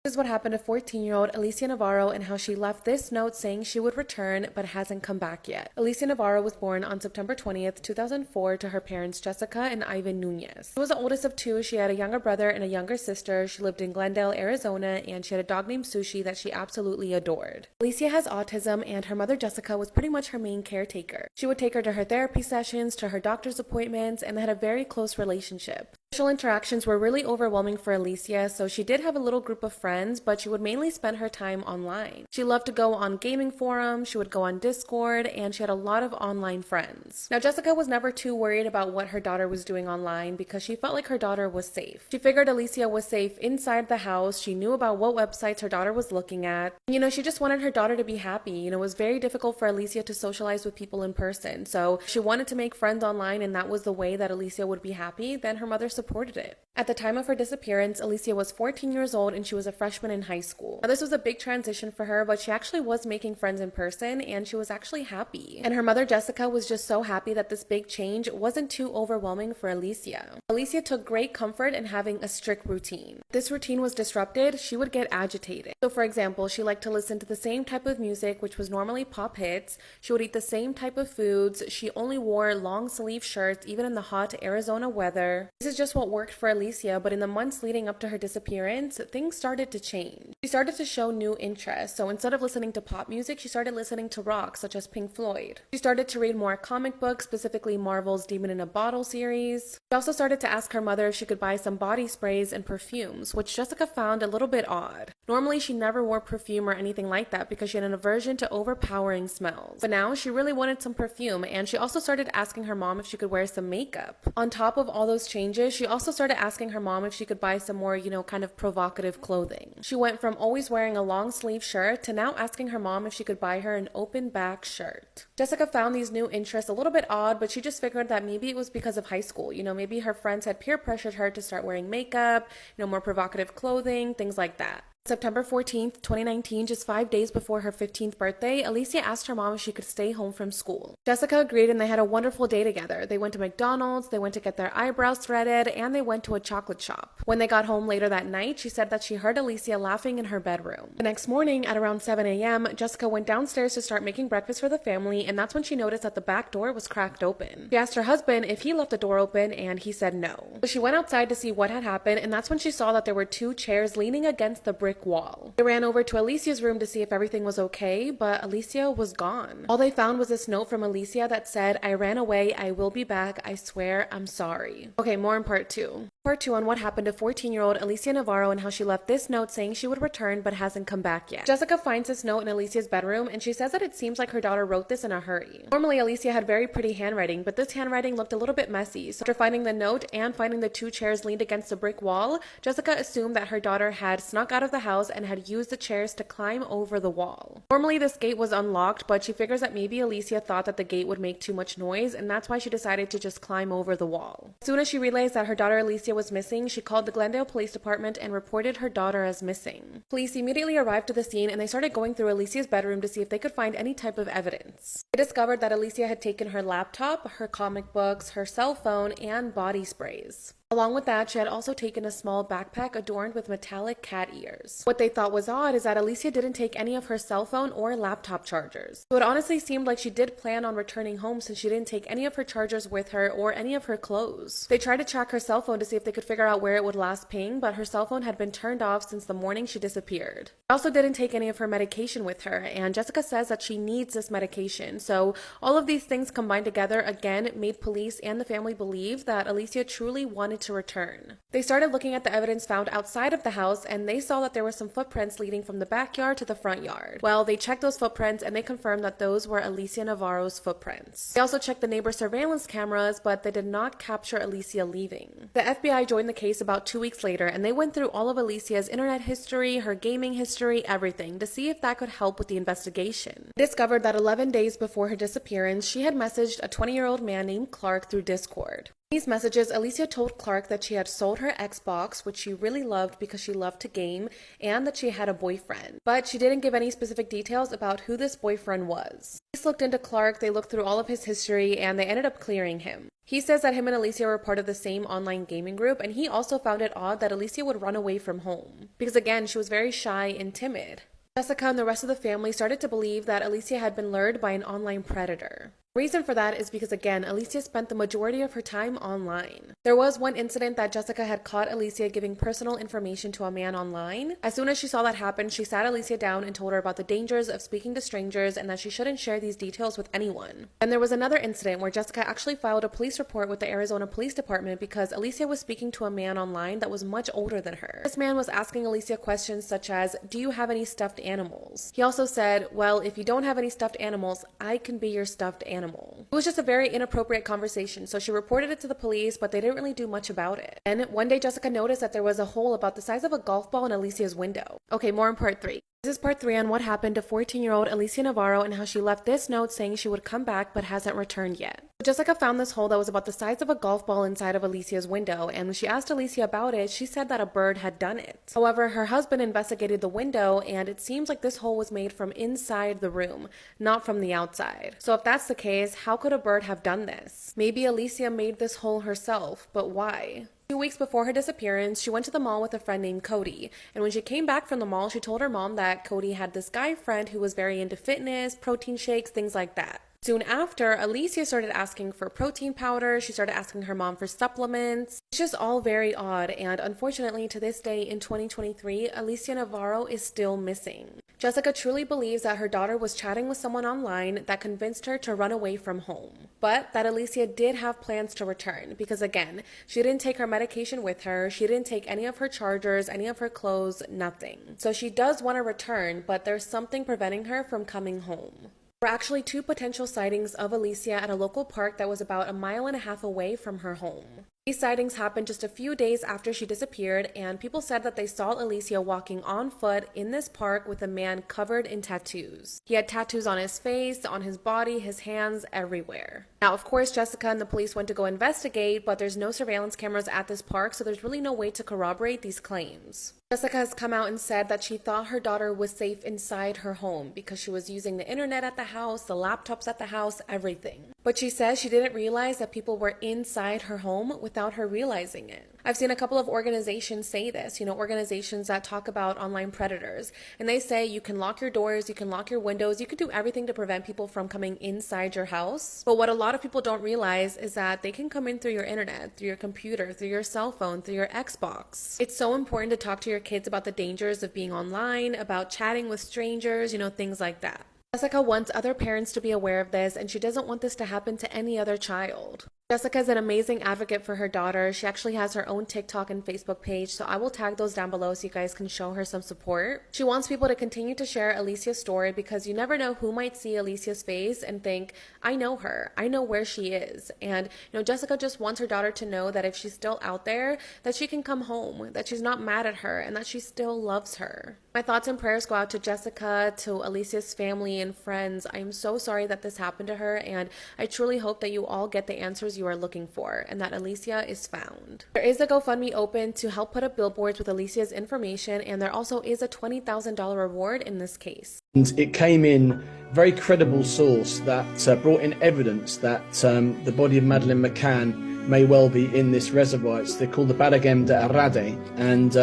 This is what happened to 14-year-old Alicia Navarro and how she left this note saying she would return but hasn't come back yet. Alicia Navarro was born on September 20th, 2004 to her parents Jessica and Ivan Nunez. She was the oldest of two. She had a younger brother and a younger sister. She lived in Glendale, Arizona, and she had a dog named Sushi that she absolutely adored. Alicia has autism, and her mother Jessica was pretty much her main caretaker. She would take her to her therapy sessions, to her doctor's appointments, and they had a very close relationship. Social interactions were really overwhelming for Alicia, so she did have a little group of friends, but she would mainly spend her time online. She loved to go on gaming forums, she would go on Discord, and she had a lot of online friends. Now, Jessica was never too worried about what her daughter was doing online because she felt like her daughter was safe. She figured Alicia was safe inside the house. She knew about what websites her daughter was looking at. She just wanted her daughter to be happy. It was very difficult for Alicia to socialize with people in person, so she wanted to make friends online, and that was the way that Alicia would be happy. Then her mother supported it. At the time of her disappearance, Alicia was 14 years old and she was a freshman in high school. Now, this was a big transition for her, but she actually was making friends in person and she was actually happy. And her mother Jessica was just so happy that this big change wasn't too overwhelming for Alicia. Alicia took great comfort in having a strict routine. If this routine was disrupted, she would get agitated. So for example, she liked to listen to the same type of music, which was normally pop hits. She would eat the same type of foods. She only wore long sleeve shirts even in the hot Arizona weather. This is just what worked for Alicia, but in the months leading up to her disappearance, things started to change. She started to show new interests. So instead of listening to pop music, she started listening to rock, such as Pink Floyd. She started to read more comic books, specifically Marvel's Demon in a Bottle series. She also started to ask her mother if she could buy some body sprays and perfumes, which Jessica found a little bit odd. Normally, she never wore perfume or anything like that because she had an aversion to overpowering smells. But now she really wanted some perfume, and she also started asking her mom if she could wear some makeup. On top of all those changes, she also started asking her mom if she could buy some more, kind of provocative clothing. She went from always wearing a long sleeve shirt to now asking her mom if she could buy her an open back shirt. Jessica found these new interests a little bit odd, but she just figured that maybe it was because of high school. Maybe her friends had peer pressured her to start wearing makeup, more provocative clothing, things like that. September 14th, 2019, just 5 days before her 15th birthday, Alicia asked her mom if she could stay home from school. Jessica agreed and they had a wonderful day together. They went to McDonald's, they went to get their eyebrows threaded, and they went to a chocolate shop. When they got home later that night, she said that she heard Alicia laughing in her bedroom. The next morning, at around 7 a.m., Jessica went downstairs to start making breakfast for the family, and that's when she noticed that the back door was cracked open. She asked her husband if he left the door open, and he said no. So she went outside to see what had happened, and that's when she saw that there were two chairs leaning against the brick wall. They ran over to Alicia's room to see if everything was okay, but Alicia was gone. All they found was this note from Alicia that said, "I ran away, I will be back, I swear, I'm sorry." Okay, more in part 2. Part 2 on what happened to 14-year-old Alicia Navarro and how she left this note saying she would return but hasn't come back yet. Jessica finds this note in Alicia's bedroom and she says that it seems like her daughter wrote this in a hurry. Normally, Alicia had very pretty handwriting, but this handwriting looked a little bit messy. So after finding the note and finding the two chairs leaned against the brick wall, Jessica assumed that her daughter had snuck out of the house and had used the chairs to climb over the wall. Normally, this gate was unlocked, but she figures that maybe Alicia thought that the gate would make too much noise, and that's why she decided to just climb over the wall. As soon as she realized that her daughter Alicia was missing, she called the Glendale Police Department and reported her daughter as missing. Police immediately arrived to the scene and they started going through Alicia's bedroom to see if they could find any type of evidence. They discovered that Alicia had taken her laptop, her comic books, her cell phone, and body sprays. Along with that, she had also taken a small backpack adorned with metallic cat ears. What they thought was odd is that Alicia didn't take any of her cell phone or laptop chargers. So it honestly seemed like she did plan on returning home since she didn't take any of her chargers with her or any of her clothes. They tried to track her cell phone to see if they could figure out where it would last ping, but her cell phone had been turned off since the morning she disappeared. She also didn't take any of her medication with her, and Jessica says that she needs this medication. So all of these things combined together again made police and the family believe that Alicia truly wanted to return. They started looking at the evidence found outside of the house and they saw that there were some footprints leading from the backyard to the front yard. Well, they checked those footprints and they confirmed that those were Alicia Navarro's footprints. They also checked the neighbor surveillance cameras, but they did not capture Alicia leaving. The FBI joined the case about 2 weeks later and they went through all of Alicia's internet history, her gaming history, everything to see if that could help with the investigation. They discovered that 11 days before her disappearance, she had messaged a 20-year-old man named Clark through Discord. In these messages, Alicia told Clark that she had sold her Xbox, which she really loved because she loved to game, and that she had a boyfriend. But she didn't give any specific details about who this boyfriend was. Police looked into Clark, they looked through all of his history, and they ended up clearing him. He says that him and Alicia were part of the same online gaming group, and he also found it odd that Alicia would run away from home because, again, she was very shy and timid. Jessica and the rest of the family started to believe that Alicia had been lured by an online predator. The reason for that is because, again, Alicia spent the majority of her time online. There was one incident that Jessica had caught Alicia giving personal information to a man online. As soon as she saw that happen, she sat Alicia down and told her about the dangers of speaking to strangers and that she shouldn't share these details with anyone. And there was another incident where Jessica actually filed a police report with the Arizona Police Department because Alicia was speaking to a man online that was much older than her. This man was asking Alicia questions such as, "Do you have any stuffed animals?" He also said, "Well, if you don't have any stuffed animals, I can be your stuffed animal." It was just a very inappropriate conversation, so she reported it to the police, but they didn't really do much about it. And one day Jessica noticed that there was a hole about the size of a golf ball in Alicia's window. Okay, more in part 3. This is part 3 on what happened to 14-year-old Alicia Navarro and how she left this note saying she would come back but hasn't returned yet. Jessica found this hole that was about the size of a golf ball inside of Alicia's window, and when she asked Alicia about it, she said that a bird had done it. However, her husband investigated the window, and it seems like this hole was made from inside the room, not from the outside. So if that's the case, how could a bird have done this? Maybe Alicia made this hole herself, but why? 2 weeks before her disappearance, she went to the mall with a friend named Cody. And when she came back from the mall, she told her mom that Cody had this guy friend who was very into fitness, protein shakes, things like that. Soon after, Alicia started asking for protein powder. She started asking her mom for supplements. It's just all very odd, and unfortunately to this day in 2023, Alicia Navarro is still missing. Jessica truly believes that her daughter was chatting with someone online that convinced her to run away from home. But that Alicia did have plans to return because, again, she didn't take her medication with her, she didn't take any of her chargers, any of her clothes, nothing. So she does want to return, but there's something preventing her from coming home. There were actually 2 potential sightings of Alicia at a local park that was about 1.5 miles away from her home. These sightings happened just a few days after she disappeared, and people said that they saw Alicia walking on foot in this park with a man covered in tattoos. He had tattoos on his face, on his body, his hands, everywhere. Now, of course, Jessica and the police went to go investigate, but there's no surveillance cameras at this park, so there's really no way to corroborate these claims. Jessica has come out and said that she thought her daughter was safe inside her home because she was using the internet at the house, the laptops at the house, everything. But she says she didn't realize that people were inside her home without her realizing it. I've seen a couple of organizations say this, organizations that talk about online predators, and they say you can lock your doors, you can lock your windows, you can do everything to prevent people from coming inside your house. But what a lot of people don't realize is that they can come in through your internet, through your computer, through your cell phone, through your Xbox. It's so important to talk to your kids about the dangers of being online, about chatting with strangers, things like that. Jessica wants other parents to be aware of this, and she doesn't want this to happen to any other child. Jessica is an amazing advocate for her daughter. She actually has her own TikTok and Facebook page, so I will tag those down below so you guys can show her some support. She wants people to continue to share Alicia's story because you never know who might see Alicia's face and think, I know her, I know where she is. And Jessica just wants her daughter to know that if she's still out there, that she can come home, that she's not mad at her, and that she still loves her. My thoughts and prayers go out to Jessica, to Alicia's family and friends. I am so sorry that this happened to her, and I truly hope that you all get the answers you are looking for and that Alicia is found. There is a GoFundMe open to help put up billboards with Alicia's information, and there also is a $20,000 reward in this case. And it came in a very credible source that brought in evidence that the body of Madeleine McCann may well be in this reservoir. They're called the Barragem de Arade, and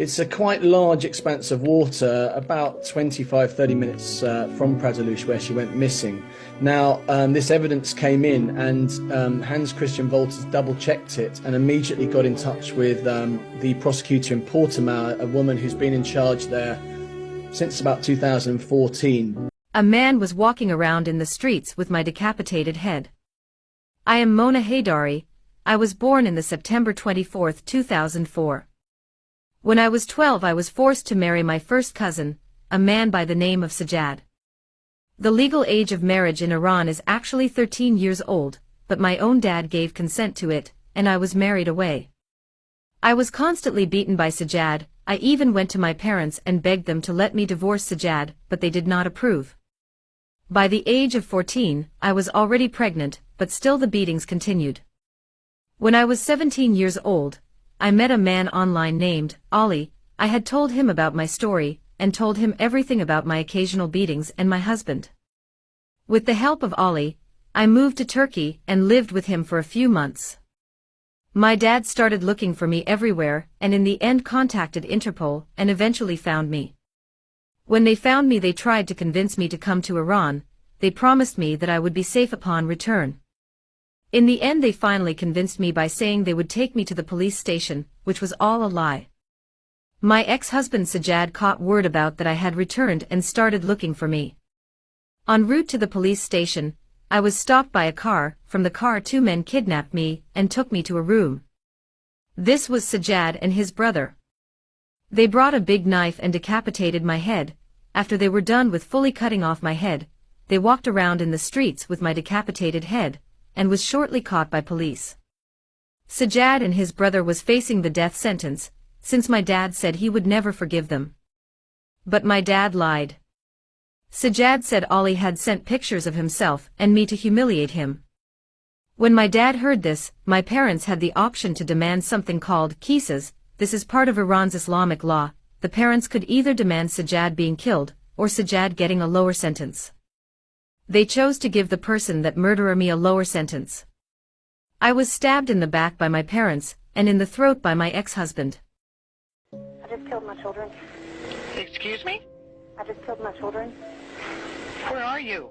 it's a quite large expanse of water, about 25-30 minutes from Prazelush, where she went missing. Now, this evidence came in, and Hans Christian Wolters double-checked it and immediately got in touch with the prosecutor in Portimao, a woman who's been in charge there since about 2014. A man was walking around in the streets with my decapitated head. I am Mona Haydari. I was born in the September 24, 2004. When I was 12, I was forced to marry my first cousin, a man by the name of Sajjad. The legal age of marriage in Iran is actually 13 years old, but my own dad gave consent to it, and I was married away. I was constantly beaten by Sajjad. I even went to my parents and begged them to let me divorce Sajjad, but they did not approve. By the age of 14, I was already pregnant, but still the beatings continued. When I was 17 years old, I met a man online named Ali. I had told him about my story, and told him everything about my occasional beatings and my husband. With the help of Ali, I moved to Turkey and lived with him for a few months. My dad started looking for me everywhere and in the end contacted Interpol and eventually found me. When they found me, they tried to convince me to come to Iran. They promised me that I would be safe upon return. In the end, they finally convinced me by saying they would take me to the police station, which was all a lie. My ex-husband Sajjad caught word about that I had returned and started looking for me. En route to the police station, I was stopped by a car. From the car, two men kidnapped me and took me to a room. This was Sajjad and his brother. They brought a big knife and decapitated my head. After they were done with fully cutting off my head, they walked around in the streets with my decapitated head, and was shortly caught by police. Sajjad and his brother was facing the death sentence, since my dad said he would never forgive them. But my dad lied. Sajjad said Ali had sent pictures of himself and me to humiliate him. When my dad heard this, my parents had the option to demand something called qisas. This is part of Iran's Islamic law. The parents could either demand Sajjad being killed, or Sajjad getting a lower sentence. They chose to give the person that murdered me a lower sentence. I was stabbed in the back by my parents, and in the throat by my ex-husband. I just killed my children. Excuse me? I just killed my children. Where are you?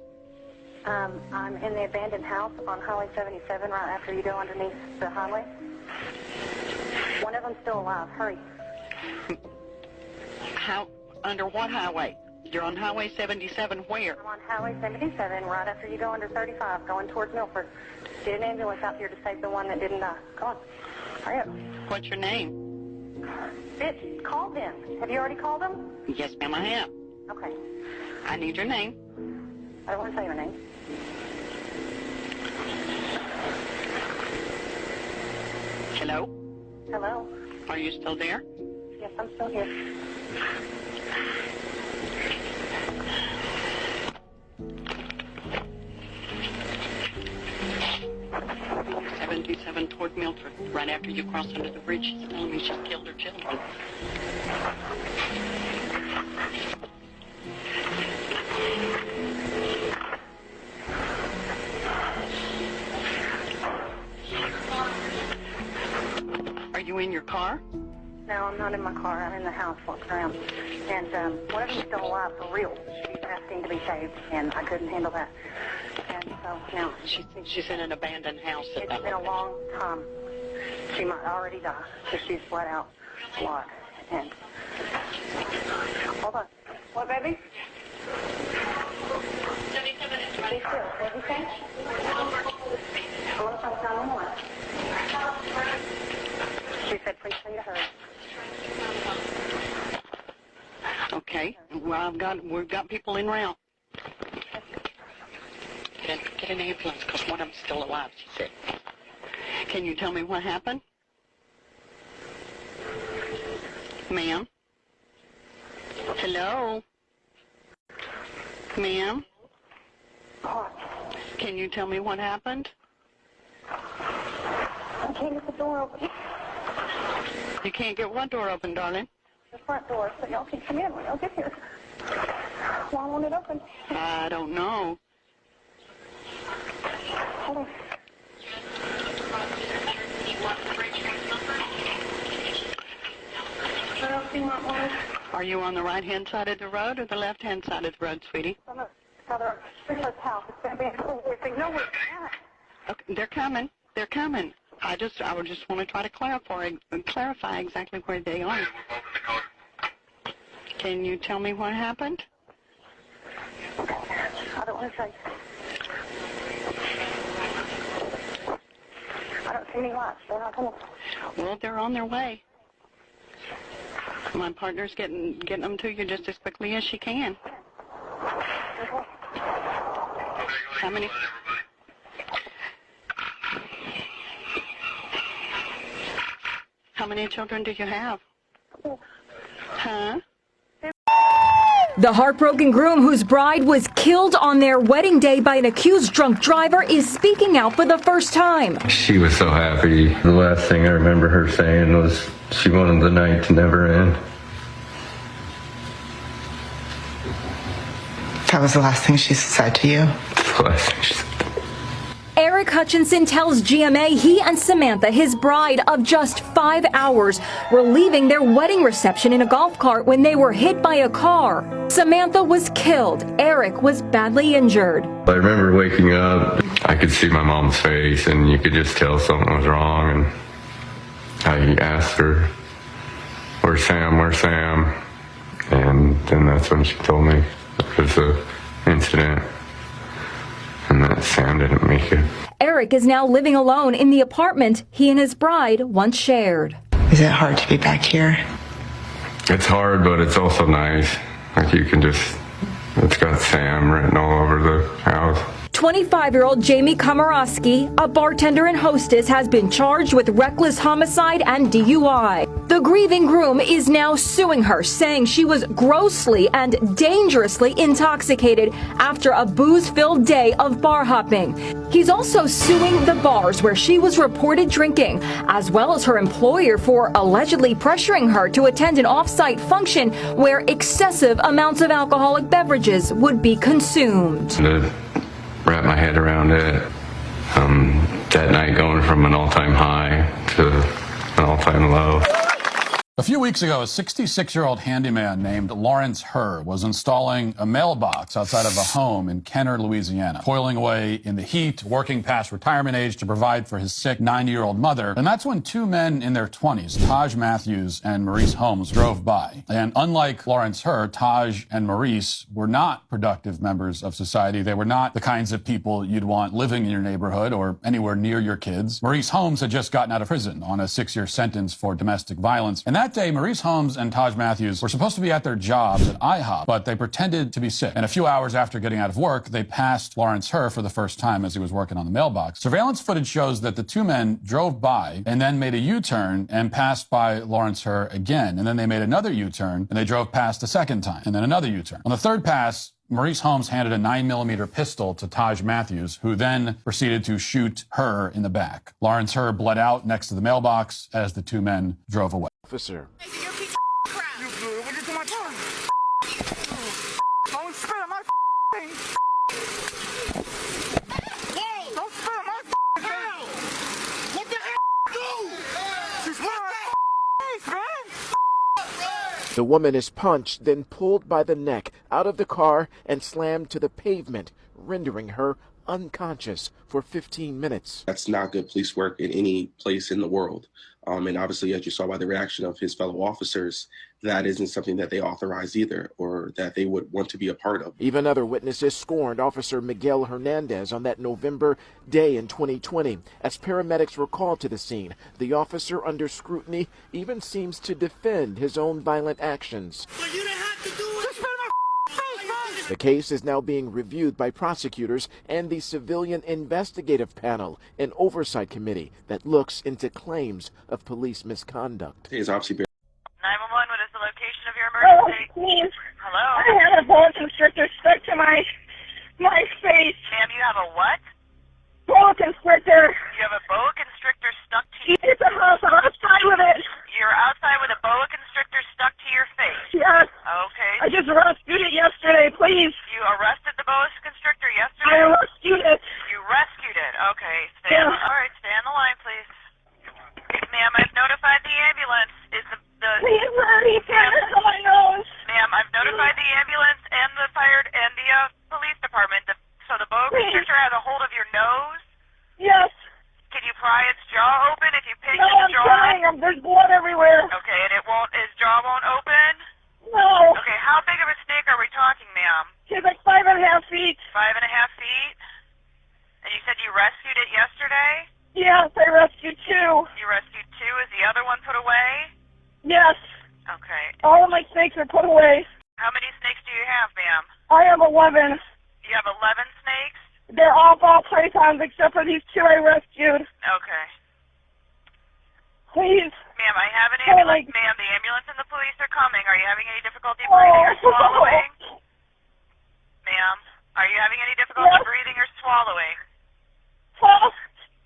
I'm in the abandoned house on Highway 77 right after you go underneath the highway. One of them's still alive. Hurry. How? Under what highway? You're on Highway 77 where? I'm on Highway 77 right after you go under 35 going towards Milford. Get an ambulance out here to save the one that didn't die. Come on. Hurry up. What's your name? Bitch, call them. Have you already called them? Yes, ma'am, I have. Okay. I need your name. I don't want to tell you my name. Hello? Hello? Are you still there? Yes, I'm still here. '77 toward Milford. Right after you cross under the bridge, she's telling me she's killed her children. Are you in your car? No, I'm not in my car. I'm in the house walking around. And one of them's still alive for real. She's asking to be saved, and I couldn't handle that. And so now She's in an abandoned house. it's been a long time. She might already die because she's flat out blood. And hold on. What, baby? 77 is Be still. What did you say? I want to talk to 911. She said, please send to her. Okay. Well, we've got people en route. Get an ambulance, because one of them's still alive, she said. Can you tell me what happened? Ma'am? Hello? Ma'am? What? Can you tell me what happened? I can't get the door open. You can't get what door open, darling? The front door, so y'all can come in when y'all get here. Why won't it open? I don't know. Hold on. I don't see my one. Are you on the right-hand side of the road or the left-hand side of the road, sweetie? I'm at Father Richard's house. It's going to be a cool thing. No, we're not. Okay, they're coming. They're coming. I would just want to try to clarify exactly where they are. Can you tell me what happened? I don't want to say. I don't see any lights. They're not coming. Well, they're on their way. My partner's getting them to you just as quickly as she can. How many? How many children do you have? Huh? The heartbroken groom whose bride was killed on their wedding day by an accused drunk driver is speaking out for the first time. She was so happy. The last thing I remember her saying was she wanted the night to never end. That was the last thing she said to you? The last thing she said. Hutchinson tells GMA he and Samantha, his bride of just 5 hours, were leaving their wedding reception in a golf cart when they were hit by a car. Samantha was killed. Eric was badly injured. I remember waking up, I could see my mom's face and you could just tell something was wrong, and I asked her, where's Sam, and then that's when she told me it was an incident and that Sam didn't make it. Eric is now living alone in the apartment he and his bride once shared. Is it hard to be back here? It's hard, but it's also nice. Like you can just, it's got Sam written all over the house. 25-year-old Jamie Komorowski, a bartender and hostess, has been charged with reckless homicide and DUI. The grieving groom is now suing her, saying she was grossly and dangerously intoxicated after a booze-filled day of bar hopping. He's also suing the bars where she was reported drinking, as well as her employer for allegedly pressuring her to attend an off-site function where excessive amounts of alcoholic beverages would be consumed. To wrap my head around it, that night going from an all-time high to an all-time low. A few weeks ago, a 66-year-old handyman named Lawrence Herr was installing a mailbox outside of a home in Kenner, Louisiana, toiling away in the heat, working past retirement age to provide for his sick 90-year-old mother. And that's when two men in their 20s, Taj Matthews and Maurice Holmes, drove by. And unlike Lawrence Herr, Taj and Maurice were not productive members of society. They were not the kinds of people you'd want living in your neighborhood or anywhere near your kids. Maurice Holmes had just gotten out of prison on a 6-year sentence for domestic violence. And that day, Maurice Holmes and Taj Matthews were supposed to be at their jobs at IHOP, but they pretended to be sick. And a few hours after getting out of work, they passed Lawrence Herr for the first time as he was working on the mailbox. Surveillance footage shows that the two men drove by and then made a U-turn and passed by Lawrence Herr again. And then they made another U-turn and they drove past a second time and then another U-turn. On the third pass, Maurice Holmes handed a 9mm pistol to Taj Matthews, who then proceeded to shoot Herr in the back. Lawrence Herr bled out next to the mailbox as the two men drove away. Officer. The woman is punched, then pulled by the neck out of the car and slammed to the pavement, rendering her unconscious for 15 minutes. That's not good police work in any place in the world. And obviously, as you saw by the reaction of his fellow officers, that isn't something that they authorize either or that they would want to be a part of. Even other witnesses scorned Officer Miguel Hernandez on that November day in 2020. As paramedics were called to the scene, the officer under scrutiny even seems to defend his own violent actions. But you didn't have to do it. The case is now being reviewed by prosecutors and the Civilian Investigative Panel, an oversight committee that looks into claims of police misconduct. It's obviously 911, what is the location of your emergency? Oh, please. Hello? I had a boa constrictor stuck to my face. Ma'am, you have a what? Boa constrictor. You have a boa constrictor stuck to you? It's a house. I'm outside with it. You're outside with a boa constrictor stuck to your face? Yes. Okay. I just rescued it yesterday, please. You arrested the boa constrictor yesterday? I rescued it. You rescued it. Okay. Yeah. All right, stay on the line, please. Ma'am, I've notified the ambulance. Is the Please, Maddie, get it on my nose. Ma'am, I've notified the ambulance and the fire and the police department. So the boa constrictor has a hold of your nose? Yes. Can you pry its jaw open if you pinch No, its I'm jaw? trying. There's blood everywhere. Okay, and its jaw won't open? No. Okay, how big of a snake are we talking, ma'am? She's like 5.5 feet. 5.5 feet? And you said you rescued it yesterday? Yes, I rescued two. You rescued two. Is the other one put away? Yes. Okay. All of my snakes are put away. How many snakes do you have, ma'am? I have 11. You have 11 snakes? They're all ball pythons except for these two I rescued. Okay. Please. Ma'am, I have an ambulance. Ma'am, the ambulance and the police are coming. Are you having any difficulty breathing or swallowing? Ma'am, are you having any difficulty breathing or swallowing? Huh?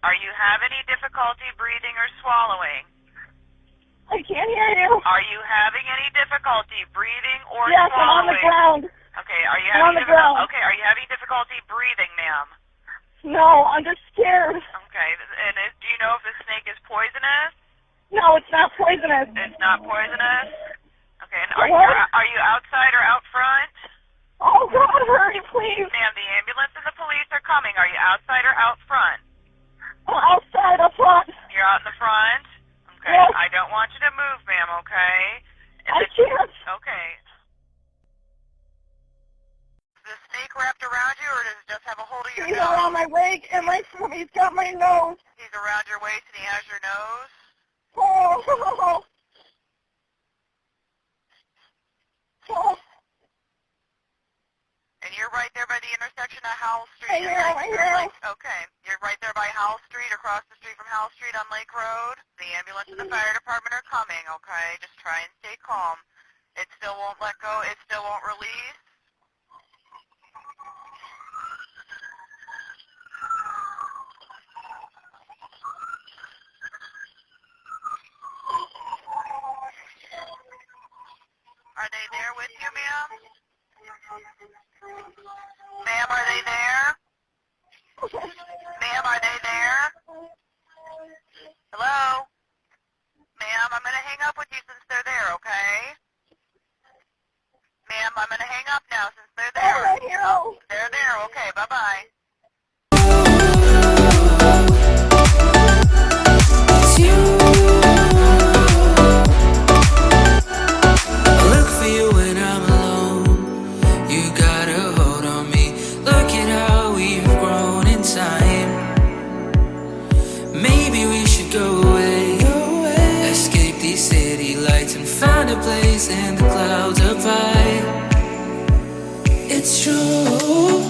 Are you having any difficulty breathing or swallowing? I can't hear you. Are you having any difficulty breathing or yes, swallowing? I'm on the ground. Okay, are you I'm having on the ground. Okay, are you having difficulty breathing, ma'am? No, I'm just scared. Okay, and do you know if the snake is poisonous? No, it's not poisonous. It's not poisonous? Okay, and What? are you outside or out front? Oh, God, hurry, please. Ma'am, the ambulance and the police are coming. Are you outside or out front? Outside, up front. You're out in the front? Okay, Yes. I don't want you to move, ma'am, okay? I can't. Okay. Is the snake wrapped around you, or does it just have a hold of your He's nose? around my leg, and he's got my nose. He's around your waist and he has your nose? Oh. Oh. And you're right there by the intersection of Howell Street. I am. Okay. You're right there by Howell Street, across the street from Howell Street on Lake Road. The ambulance and the fire department are coming, okay? Just try and stay calm. It still won't let go. It still won't release. Are they there with you, ma'am? Ma'am, are they there? Ma'am, are they there? Hello? Ma'am, I'm going to hang up with you since they're there, okay? Ma'am, I'm going to hang up now since they're there. They're there, okay, bye-bye. Look for you when I'm alone. You got a hold on me. Look at how we've grown in time. Maybe we should go away. Escape these city lights and find a place in the clouds up high. It's true.